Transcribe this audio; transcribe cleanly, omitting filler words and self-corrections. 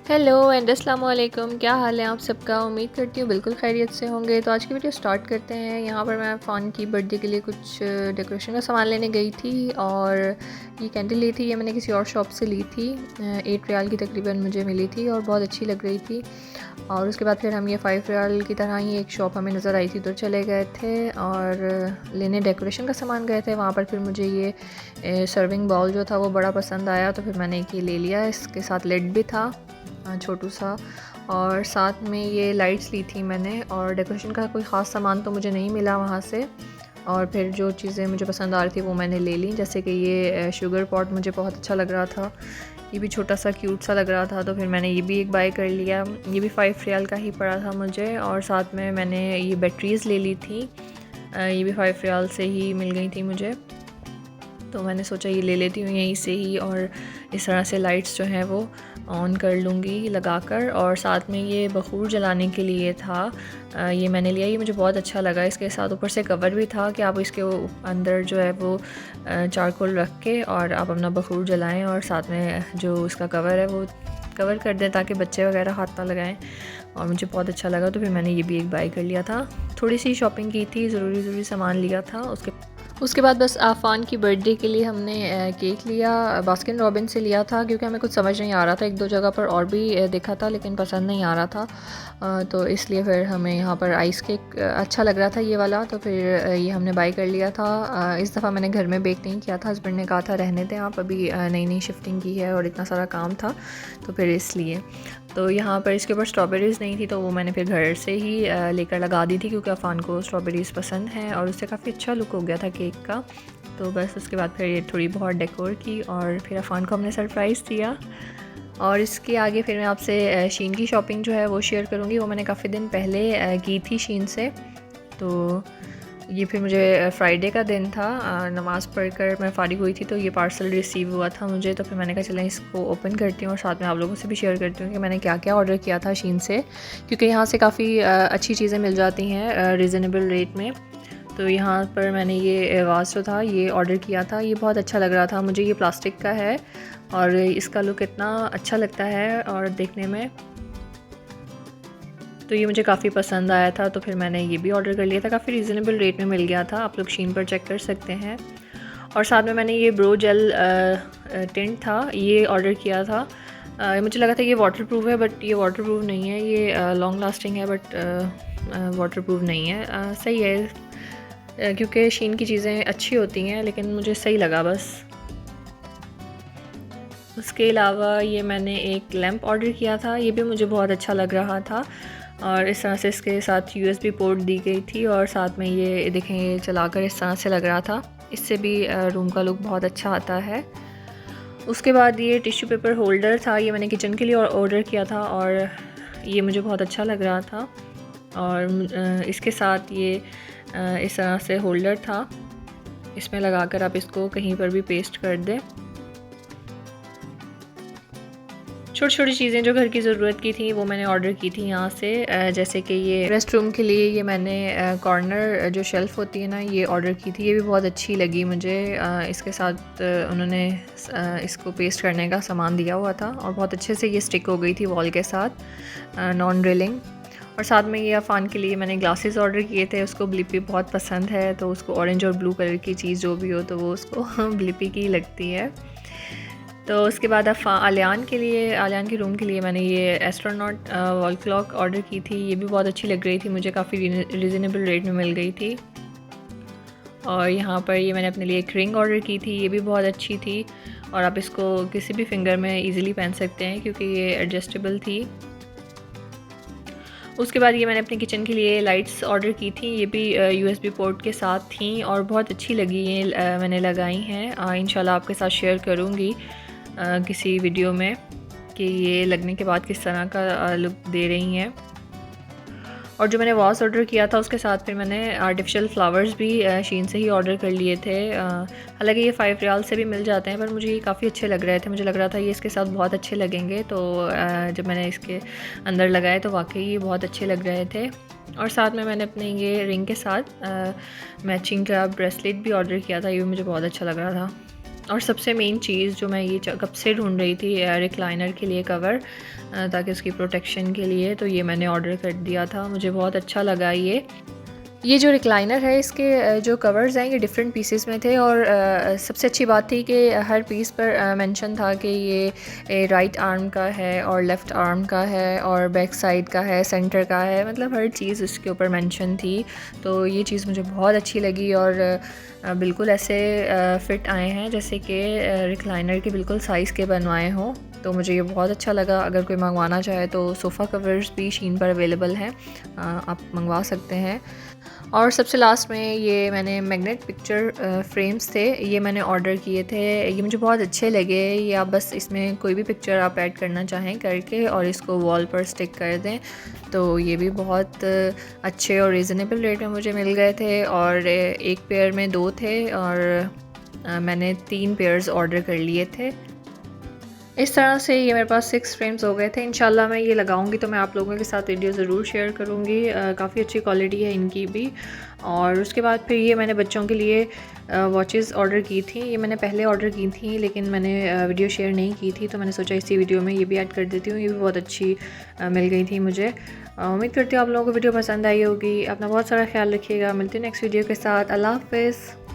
Hello and अस्सलाम वालेकुम। क्या हाल है आप सबका? उम्मीद करती हूँ बिल्कुल खैरियत से होंगे। तो आज की वीडियो स्टार्ट करते हैं। यहाँ पर मैं फ़ान की बर्थडे के लिए कुछ डेकोरेशन का सामान लेने गई थी और ये कैंडल ली थी। ये मैंने किसी और शॉप से ली थी। 8 रियाल की तकरीबन मुझे मिली थी और बहुत अच्छी लग रही थी। और उसके बाद फिर हम ये 5 रियाल की तरह ही एक शॉप हमें नज़र आई थी, उधर चले गए थे और लेने डेकोरेशन का सामान गए थे। वहाँ पर फिर मुझे ये सर्विंग बाउल जो था वो बड़ा पसंद आया, तो फिर मैंने एक ये ले लिया। इसके साथ लेड भी था छोटू सा, और साथ में ये लाइट्स ली थी मैंने। और डेकोरेशन का कोई ख़ास सामान तो मुझे नहीं मिला वहाँ से, और फिर जो चीज़ें मुझे पसंद आ रही थी वो मैंने ले ली। जैसे कि ये शुगर पॉट मुझे बहुत अच्छा लग रहा था, ये भी छोटा सा क्यूट सा लग रहा था, तो फिर मैंने ये भी एक बाय कर लिया। ये भी 5 रियाल का ही पड़ा था मुझे। और साथ में मैंने ये बैटरीज़ ले ली थी, ये भी 5 रियाल से ही मिल गई थी मुझे, तो मैंने सोचा ये ले लेती हूँ यहीं से ही। और इस तरह से लाइट्स जो हैं वो ऑन कर लूँगी लगाकर। और साथ में ये बखूर जलाने के लिए था, ये मैंने लिया। ये मुझे बहुत अच्छा लगा। इसके साथ ऊपर से कवर भी था कि आप इसके अंदर जो है वो चारकोल रख के और आप अपना बखूर जलाएं, और साथ में जो इसका कवर है वो कवर कर दें ताकि बच्चे वगैरह हाथ ना लगाएं। और मुझे बहुत अच्छा लगा, तो फिर मैंने ये भी एक बाय कर लिया था। थोड़ी सी शॉपिंग की थी, ज़रूरी सामान लिया था। उसके बाद बस आफ़ान की बर्थडे के लिए हमने केक लिया, बास्किन रॉबिन से लिया था, क्योंकि हमें कुछ समझ नहीं आ रहा था। एक दो जगह पर और भी देखा था लेकिन पसंद नहीं आ रहा था, तो इसलिए फिर हमें यहाँ पर आइस केक अच्छा लग रहा था ये वाला, तो फिर ये हमने बाय कर लिया था। इस दफ़ा मैंने घर में बेक नहीं किया था, हस्बैंड ने कहा था रहने दें आप, अभी नई नई शिफ्टिंग की है और इतना सारा काम था, तो फिर इसलिए। तो यहाँ पर इसके ऊपर स्ट्रॉबेरीज़ नहीं थी, तो वो मैंने फिर घर से ही लेकर लगा दी थी, क्योंकि अफ़ान को स्ट्रॉबेरीज़ पसंद हैं और उससे काफ़ी अच्छा लुक हो गया था केक का। तो बस उसके बाद फिर ये थोड़ी बहुत डेकोर की और फिर अफ़ान को हमने सरप्राइज़ दिया। और इसके आगे फिर मैं आपसे शीन की शॉपिंग जो है वो शेयर करूँगी। वो मैंने काफ़ी दिन पहले की थी शीन से। तो ये फिर मुझे फ्राइडे का दिन था, नमाज़ पढ़कर मैं फ़ारिग हुई थी, तो ये पार्सल रिसीव हुआ था मुझे। तो फिर मैंने कहा चलें इसको ओपन करती हूँ और साथ में आप लोगों से भी शेयर करती हूँ कि मैंने क्या क्या ऑर्डर किया था शीन से, क्योंकि यहाँ से काफ़ी अच्छी चीज़ें मिल जाती हैं रीज़नेबल रेट में। तो यहाँ पर मैंने ये वाज़ जो था ये ऑर्डर किया था। ये बहुत अच्छा लग रहा था मुझे। ये प्लास्टिक का है और इसका लुक इतना अच्छा लगता है और देखने में, तो ये मुझे काफ़ी पसंद आया था। तो फिर मैंने ये भी ऑर्डर कर लिया था, काफ़ी रीज़नेबल रेट में मिल गया था, आप लोग शीन पर चेक कर सकते हैं। और साथ में मैंने ये ब्रो जेल टिंट था, ये ऑर्डर किया था। मुझे लगा था ये वाटरप्रूफ है, बट ये वाटरप्रूफ नहीं है। ये लॉन्ग लास्टिंग है बट वाटरप्रूफ नहीं है। सही है, क्योंकि शीन की चीज़ें अच्छी होती हैं, लेकिन मुझे सही लगा बस। उसके अलावा ये मैंने एक लैंप ऑर्डर किया था, ये भी मुझे बहुत अच्छा लग रहा था। और इस तरह से इसके साथ USB पोर्ट दी गई थी, और साथ में ये देखें ये चलाकर इस तरह से लग रहा था। इससे भी रूम का लुक बहुत अच्छा आता है। उसके बाद ये टिश्यू पेपर होल्डर था, ये मैंने किचन के लिए ऑर्डर किया था और ये मुझे बहुत अच्छा लग रहा था। और इसके साथ ये इस तरह से होल्डर था, इसमें लगाकर आप इसको कहीं पर भी पेस्ट कर दें। छोटी छोटी चीज़ें जो घर की ज़रूरत की थी वो मैंने ऑर्डर की थी यहाँ से। जैसे कि ये रेस्ट रूम के लिए ये मैंने कॉर्नर जो शेल्फ़ होती है ना, ये ऑर्डर की थी। ये भी बहुत अच्छी लगी मुझे। इसके साथ उन्होंने इसको पेस्ट करने का सामान दिया हुआ था और बहुत अच्छे से ये स्टिक हो गई थी वॉल के साथ, नॉन ड्रिलिंग। और साथ में ये अफ़ान के लिए मैंने ग्लासेस ऑर्डर किए थे। उसको ब्लिपी बहुत पसंद है, तो उसको ऑरेंज और ब्लू कलर की चीज़ जो भी हो तो वो उसको ब्लिपी की लगती है। तो उसके बाद आलियान के रूम के लिए मैंने ये एस्ट्रोनॉट वॉल क्लॉक ऑर्डर की थी। ये भी बहुत अच्छी लग रही थी मुझे, काफ़ी रीज़नेबल रेट में मिल गई थी। और यहाँ पर ये मैंने अपने लिए एक रिंग ऑर्डर की थी, ये भी बहुत अच्छी थी और आप इसको किसी भी फिंगर में इजीली पहन सकते हैं क्योंकि ये एडजस्टेबल थी। उसके बाद ये मैंने अपने किचन के लिए लाइट्स ऑर्डर की थी, ये भी USB पोर्ट के साथ थी और बहुत अच्छी लगी। ये मैंने लगाई हैं, इंशाल्लाह आपके साथ शेयर करूँगी किसी वीडियो में कि ये लगने के बाद किस तरह का लुक दे रही हैं। और जो मैंने वास ऑर्डर किया था उसके साथ फिर मैंने आर्टिफिशियल फ्लावर्स भी शीन से ही ऑर्डर कर लिए थे। हालांकि ये 5 रियाल से भी मिल जाते हैं, पर मुझे ये काफ़ी अच्छे लग रहे थे। मुझे लग रहा था ये इसके साथ बहुत अच्छे लगेंगे, तो जब मैंने इसके अंदर लगाए तो वाकई ये बहुत अच्छे लग रहे थे। और साथ में मैंने अपने ये रिंग के साथ मैचिंग का ब्रेसलेट भी ऑर्डर किया था, ये भी मुझे बहुत अच्छा लग रहा था। और सबसे मेन चीज़ जो मैं ये कब से ढूंढ रही थी रिक्लाइनर के लिए कवर, ताकि उसकी प्रोटेक्शन के लिए, तो ये मैंने ऑर्डर कर दिया था। मुझे बहुत अच्छा लगा ये जो रिक्लाइनर है इसके जो कवर्स हैं ये डिफरेंट पीसेस में थे, और सबसे अच्छी बात थी कि हर पीस पर मेंशन था कि ये राइट आर्म का है और लेफ़्ट आर्म का है और बैक साइड का है, सेंटर का है, मतलब हर चीज़ उसके ऊपर मेंशन थी। तो ये चीज़ मुझे बहुत अच्छी लगी, और बिल्कुल ऐसे फ़िट आए हैं जैसे कि रिक्लाइनर के बिल्कुल साइज़ के बनवाए हों। तो मुझे ये बहुत अच्छा लगा। अगर कोई मंगवाना चाहे तो सोफ़ा कवर्स भी शीन पर अवेलेबल हैं, आप मंगवा सकते हैं। और सबसे लास्ट में ये मैंने मैग्नेट पिक्चर फ्रेम्स थे, ये मैंने ऑर्डर किए थे। ये मुझे बहुत अच्छे लगे। ये आप बस इसमें कोई भी पिक्चर आप ऐड करना चाहें करके और इसको वॉल पर स्टिक कर दें, तो ये भी बहुत अच्छे और रीज़नेबल रेट में मुझे मिल गए थे। और एक पेयर में 2 थे और मैंने 3 पेयर्स ऑर्डर कर लिए थे। इस तरह से ये मेरे पास 6 फ्रेम्स हो गए थे। इंशाल्लाह मैं ये लगाऊंगी तो मैं आप लोगों के साथ वीडियो ज़रूर शेयर करूंगी। काफ़ी अच्छी क्वालिटी है इनकी भी। और उसके बाद फिर ये मैंने बच्चों के लिए वॉचेस ऑर्डर की थी। ये मैंने पहले ऑर्डर की थी लेकिन मैंने वीडियो शेयर नहीं की थी, तो मैंने सोचा इसी वीडियो में ये भी ऐड कर देती हूँ। ये भी बहुत अच्छी मिल गई थी मुझे। उम्मीद करती हूँ आप लोगों को वीडियो पसंद आई होगी। अपना बहुत सारा ख्याल रखिएगा। मिलती हूँ नेक्स्ट वीडियो के साथ। अल्लाह हाफ़िज़।